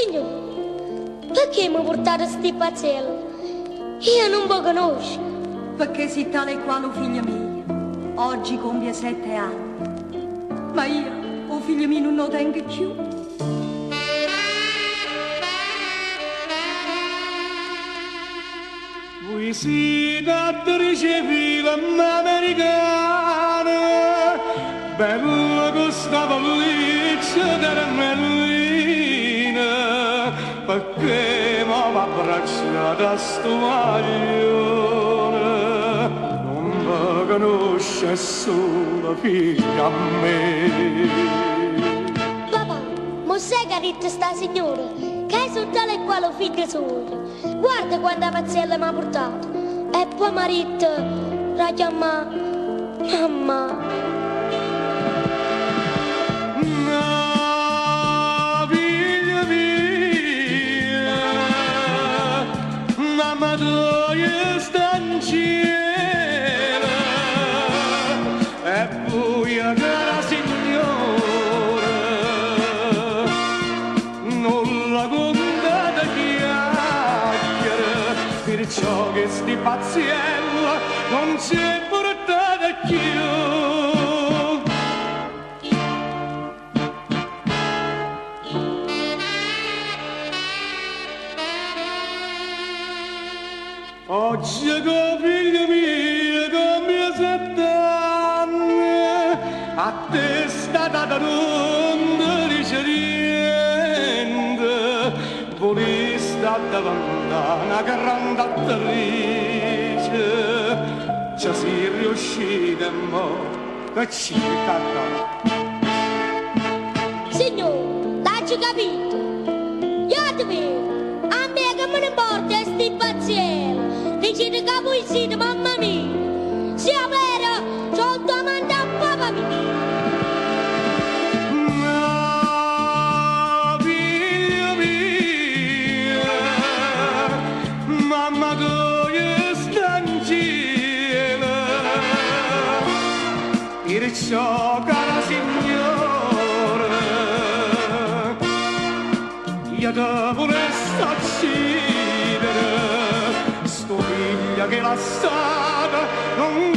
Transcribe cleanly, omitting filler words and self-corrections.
Signore, perché mi portate sti pazzello? Io non vi conosco. Perché sei tale e quale figlio mio. Oggi compie 7 anni. Ma io, o figlio mio, non lo tengo più. Voi siete attrice film americana, bella questa pelliccia caramellina, perché mi ha abbracciata a sto maglione, non mi conosce solo figlia a me. Papà, ma sai che ha detto sta signora? Che sono tale e quale figlio suo. Guarda quanta pazzella mi ha portato. E poi mi ha detto, la chiama mamma. No, figlia mia, mamma tua sta in cielo, e buia cara signora, non la contate chiacchiere, perciò che sti pazziella non si è portata più. Oggi che figlio mio compie 7 anni, a te sta data non dice niente, volevi stare davanti a una grande attrice, ci si riuscita mo che ci canta. Signore, l'hai capito? Io ti vedo. A me che me ne importa sti pazzello. Dicete che voi siete mamma mia. Sia vero, sono tua amante a papà mio. No, figlio mio, mamma tua sta in cielo, perciò cara signora, io te volessi uccidere, sto figlio che la strada non